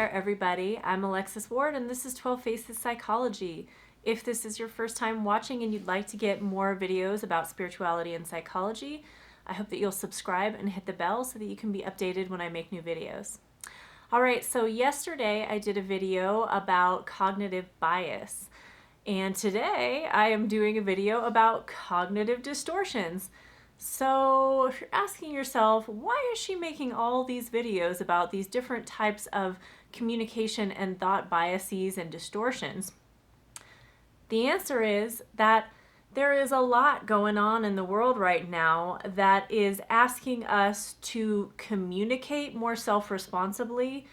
there, everybody. I'm Alexis Ward, and this is 12 Faces Psychology. If this is your first time watching and you'd like to get more videos about spirituality and psychology, I hope that you'll subscribe and hit the bell so that you can be updated when I make new videos. All right, so yesterday I did a video about cognitive bias, and today I am doing a video about cognitive distortions. So if you're asking yourself, why is she making all these videos about these different types of communication and thought biases and distortions? The answer is that there is a lot going on in the world right now that is asking us to communicate more self-responsibly,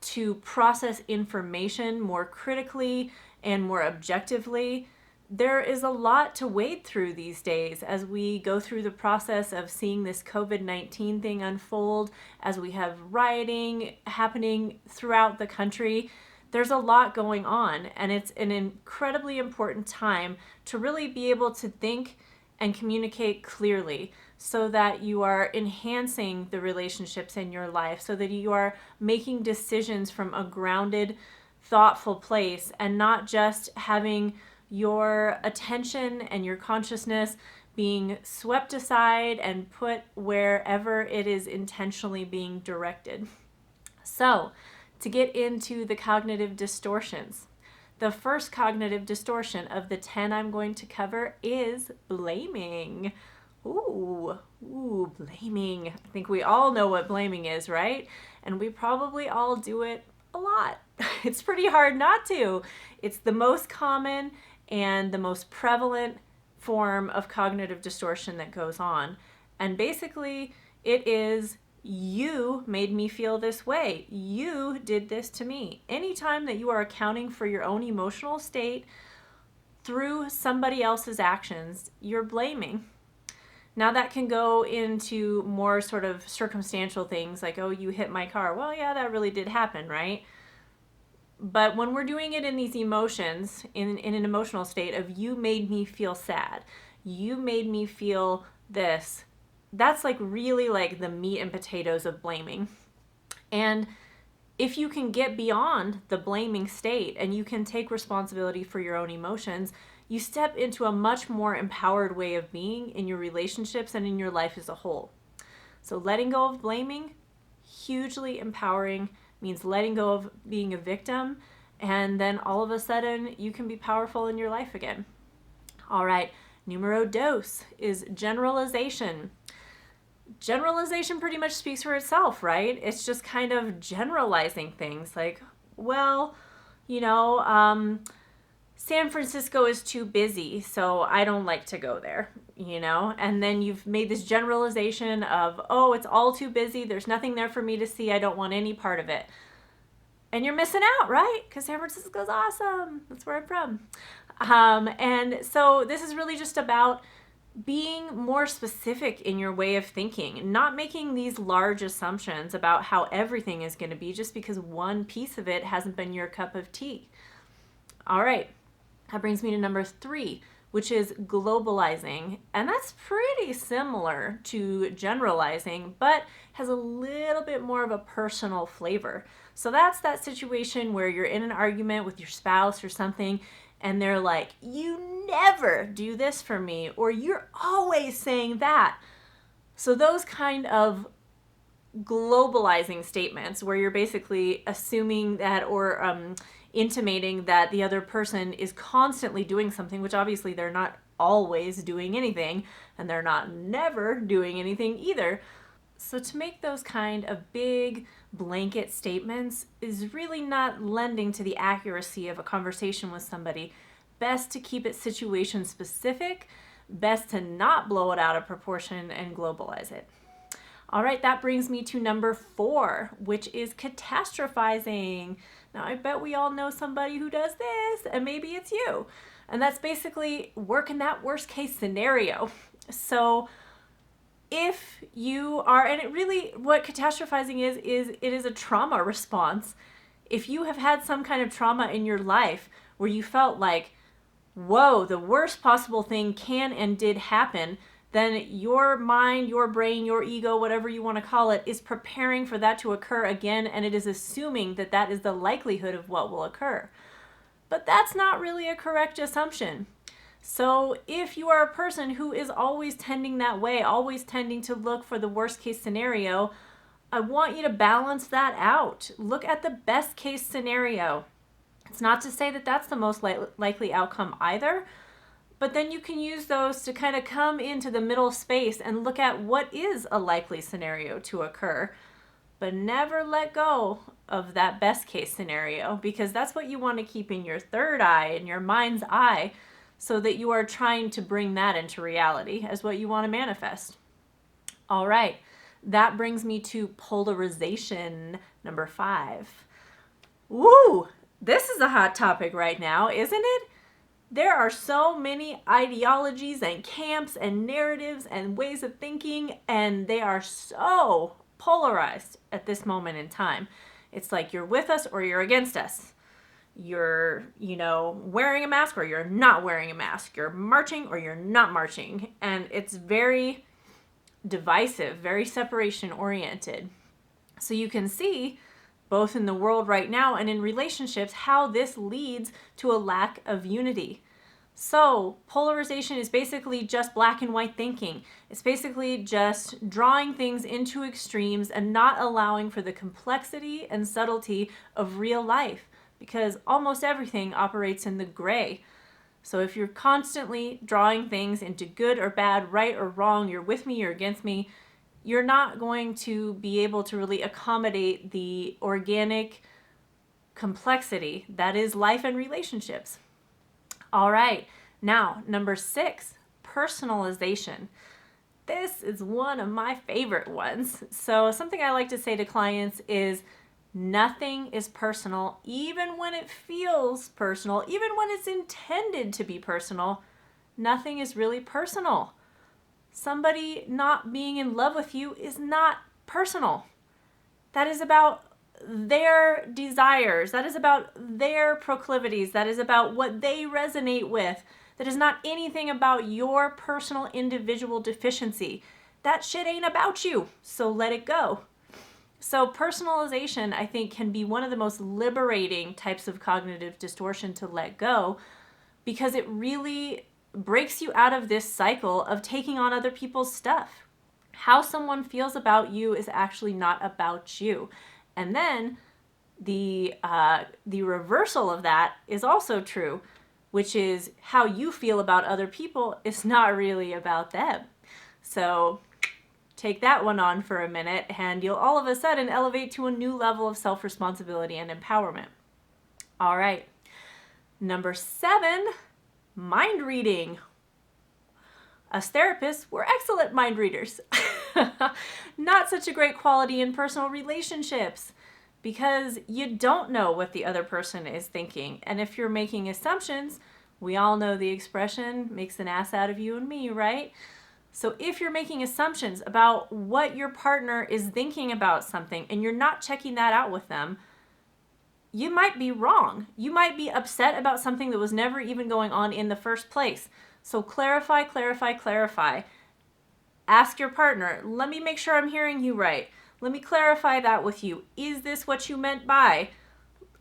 to process information more critically and more objectively. There is a lot to wade through these days as we go through the process of seeing this COVID-19 thing unfold, as we have rioting happening throughout the country. There's a lot going on, and it's an incredibly important time to really be able to think and communicate clearly so that you are enhancing the relationships in your life, so that you are making decisions from a grounded, thoughtful place and not just having your attention and your consciousness being swept aside and put wherever it is intentionally being directed. So, to get into the cognitive distortions, the first cognitive distortion of the 10 I'm going to cover is blaming. Ooh, blaming. I think we all know what blaming is, right? And we probably all do it a lot. It's pretty hard not to. It's the most common and the most prevalent form of cognitive distortion that goes on. And basically, it is, you made me feel this way. You did this to me. Anytime that you are accounting for your own emotional state through somebody else's actions, you're blaming. Now that can go into more sort of circumstantial things like, oh, you hit my car. Well, yeah, that really did happen, right? But when we're doing it in these emotions, in an emotional state of you made me feel sad, you made me feel this, that's like really like the meat and potatoes of blaming. And if you can get beyond the blaming state and you can take responsibility for your own emotions, you step into a much more empowered way of being in your relationships and in your life as a whole. So letting go of blaming, hugely empowering, means letting go of being a victim, and then all of a sudden you can be powerful in your life again. All right, numero dos is generalization. Generalization pretty much speaks for itself, right? It's just kind of generalizing things like, well, San Francisco is too busy, so I don't like to go there, and then you've made this generalization of, oh, it's all too busy, there's nothing there for me to see, I don't want any part of it. And you're missing out, right? Because San Francisco's awesome. That's where I'm from. And so this is really just about being more specific in your way of thinking, not making these large assumptions about how everything is going to be just because one piece of it hasn't been your cup of tea. All right. That brings me to number 3, which is globalizing. And that's pretty similar to generalizing, but has a little bit more of a personal flavor. So that's that situation where you're in an argument with your spouse or something, and they're like, you never do this for me, or you're always saying that. So those kind of globalizing statements where you're basically assuming that or intimating that the other person is constantly doing something, which obviously they're not always doing anything, and they're not never doing anything either. So to make those kind of big blanket statements is really not lending to the accuracy of a conversation with somebody. Best to keep it situation specific, best to not blow it out of proportion and globalize it. All right, that brings me to number 4, which is catastrophizing. Now, I bet we all know somebody who does this, and maybe it's you. And that's basically working that worst case scenario. So if you are, and it really, what catastrophizing is it is a trauma response. If you have had some kind of trauma in your life where you felt like, whoa, the worst possible thing can and did happen, then your mind, your brain, your ego, whatever you want to call it, is preparing for that to occur again, and it is assuming that that is the likelihood of what will occur. But that's not really a correct assumption. So if you are a person who is always tending that way, always tending to look for the worst case scenario, I want you to balance that out. Look at the best case scenario. It's not to say that that's the most likely outcome either, but then you can use those to kind of come into the middle space and look at what is a likely scenario to occur. But never let go of that best case scenario, because that's what you want to keep in your third eye, in your mind's eye, so that you are trying to bring that into reality as what you want to manifest. All right, that brings me to polarization, number 5. Woo! This is a hot topic right now, isn't it? There are so many ideologies and camps and narratives and ways of thinking, and they are so polarized at this moment in time. It's like you're with us or you're against us. You're, wearing a mask or you're not wearing a mask. You're marching or you're not marching. And it's very divisive, very separation oriented. So you can see, both in the world right now and in relationships, how this leads to a lack of unity. So polarization is basically just black and white thinking. It's basically just drawing things into extremes and not allowing for the complexity and subtlety of real life, because almost everything operates in the gray. So if you're constantly drawing things into good or bad, right or wrong, you're with me, you're against me, you're not going to be able to really accommodate the organic complexity that is life and relationships. All right, now number 6, personalization. This is one of my favorite ones. So something I like to say to clients is nothing is personal, even when it feels personal, even when it's intended to be personal. Nothing is really personal. Somebody not being in love with you is not personal. That is about their desires. That is about their proclivities. That is about what they resonate with. That is not anything about your personal individual deficiency. That shit ain't about you, so let it go. So personalization, I think, can be one of the most liberating types of cognitive distortion to let go, because it really breaks you out of this cycle of taking on other people's stuff. How someone feels about you is actually not about you. And then the reversal of that is also true, which is how you feel about other people is not really about them. So take that one on for a minute, and you'll all of a sudden elevate to a new level of self-responsibility and empowerment. All right. Number 7, mind reading. Us therapists, we're excellent mind readers. Not such a great quality in personal relationships, because you don't know what the other person is thinking. And if you're making assumptions, we all know the expression, makes an ass out of you and me, right? So if you're making assumptions about what your partner is thinking about something and you're not checking that out with them, you might be wrong. You might be upset about something that was never even going on in the first place. So clarify, clarify, clarify. Ask your partner, let me make sure I'm hearing you right. Let me clarify that with you. Is this what you meant by?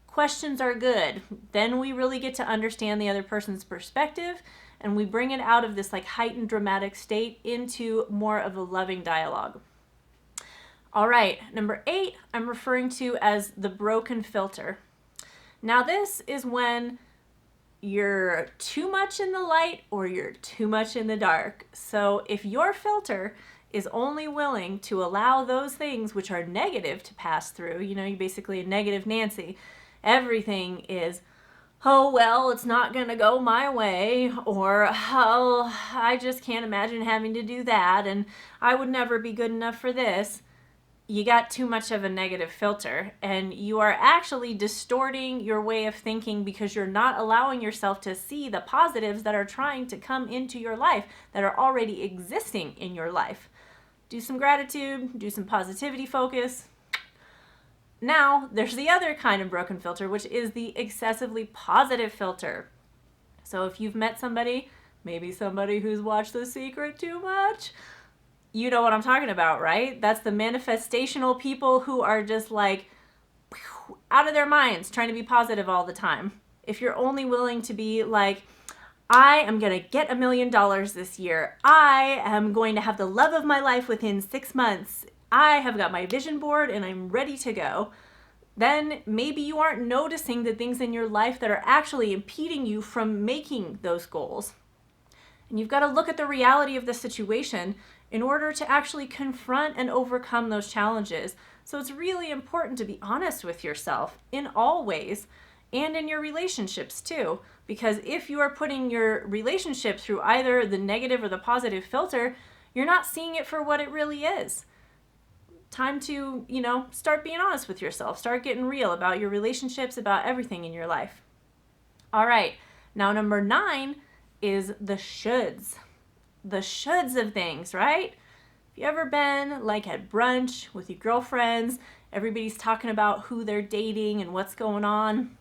Questions are good. Then we really get to understand the other person's perspective, and we bring it out of this like heightened dramatic state into more of a loving dialogue. All right, number 8, I'm referring to as the broken filter. Now this is when you're too much in the light or you're too much in the dark. So if your filter is only willing to allow those things which are negative to pass through, you're basically a negative Nancy. Everything is, oh, well, it's not going to go my way, or, oh, I just can't imagine having to do that, and I would never be good enough for this. You got too much of a negative filter, and you are actually distorting your way of thinking because you're not allowing yourself to see the positives that are trying to come into your life, that are already existing in your life. Do some gratitude, do some positivity focus. Now, there's the other kind of broken filter, which is the excessively positive filter. So if you've met somebody maybe somebody who's watched The Secret too much. You know what I'm talking about, right? That's the manifestational people who are just like out of their minds trying to be positive all the time. If you're only willing to be like, I am going to get $1 million this year. I am going to have the love of my life within 6 months. I have got my vision board and I'm ready to go. Then maybe you aren't noticing the things in your life that are actually impeding you from making those goals. And you've got to look at the reality of the situation in order to actually confront and overcome those challenges. So it's really important to be honest with yourself in all ways and in your relationships too. Because if you are putting your relationship through either the negative or the positive filter, you're not seeing it for what it really is. Time to, start being honest with yourself. Start getting real about your relationships, about everything in your life. All right. Now, number 9 is the shoulds. The shoulds of things, right? Have you ever been like at brunch with your girlfriends? Everybody's talking about who they're dating and what's going on.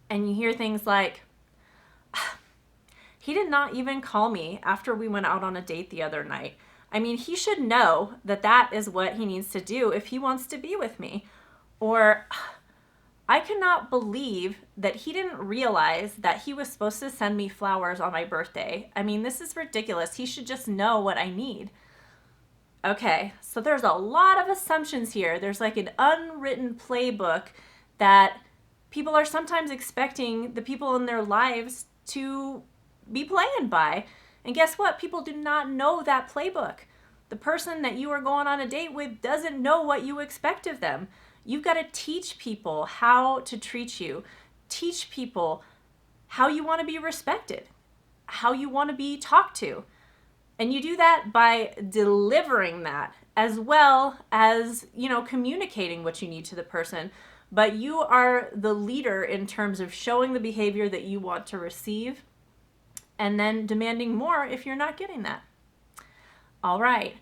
And you hear things like, he did not even call me after we went out on a date the other night. I mean, he should know that that is what he needs to do if he wants to be with me. Or, I cannot believe that he didn't realize that he was supposed to send me flowers on my birthday. I mean, this is ridiculous. He should just know what I need. Okay, so there's a lot of assumptions here. There's like an unwritten playbook that people are sometimes expecting the people in their lives to be playing by. And guess what? People do not know that playbook. The person that you are going on a date with doesn't know what you expect of them. You've got to teach people how to treat you. Teach people how you want to be respected, how you want to be talked to. And you do that by delivering that as well as, communicating what you need to the person. But you are the leader in terms of showing the behavior that you want to receive and then demanding more if you're not getting that. All right,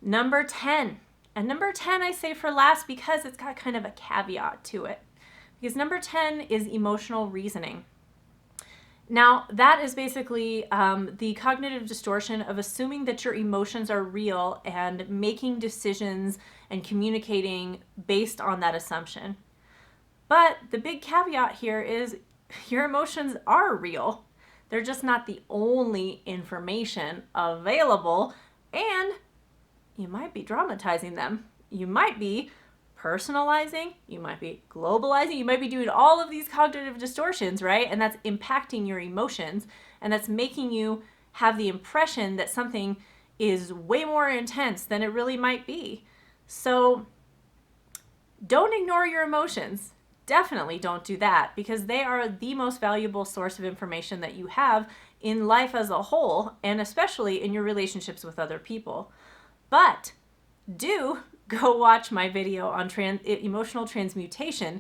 number 10. And number 10 I say for last because it's got kind of a caveat to it. Because number 10 is emotional reasoning. Now, that is basically the cognitive distortion of assuming that your emotions are real and making decisions and communicating based on that assumption. But the big caveat here is your emotions are real. They're just not the only information available, and you might be dramatizing them. You might be personalizing, you might be globalizing, you might be doing all of these cognitive distortions, right? And that's impacting your emotions, and that's making you have the impression that something is way more intense than it really might be. So don't ignore your emotions. Definitely don't do that, because they are the most valuable source of information that you have in life as a whole, and especially in your relationships with other people. But do go watch my video on emotional transmutation,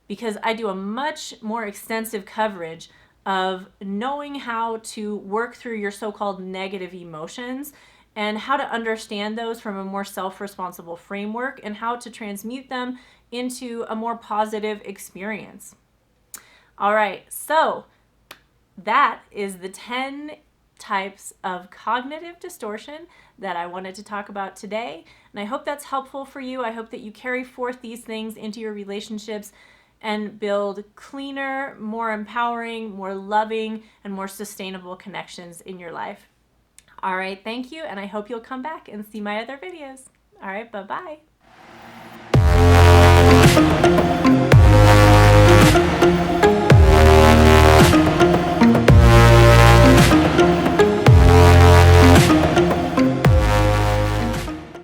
because I do a much more extensive coverage of knowing how to work through your so-called negative emotions and how to understand those from a more self-responsible framework and how to transmute them into a more positive experience. All right, so that is the 10 types of cognitive distortion that I wanted to talk about today. And I hope that's helpful for you. I hope that you carry forth these things into your relationships and build cleaner, more empowering, more loving, and more sustainable connections in your life. All right, thank you, and I hope you'll come back and see my other videos. All right, bye-bye.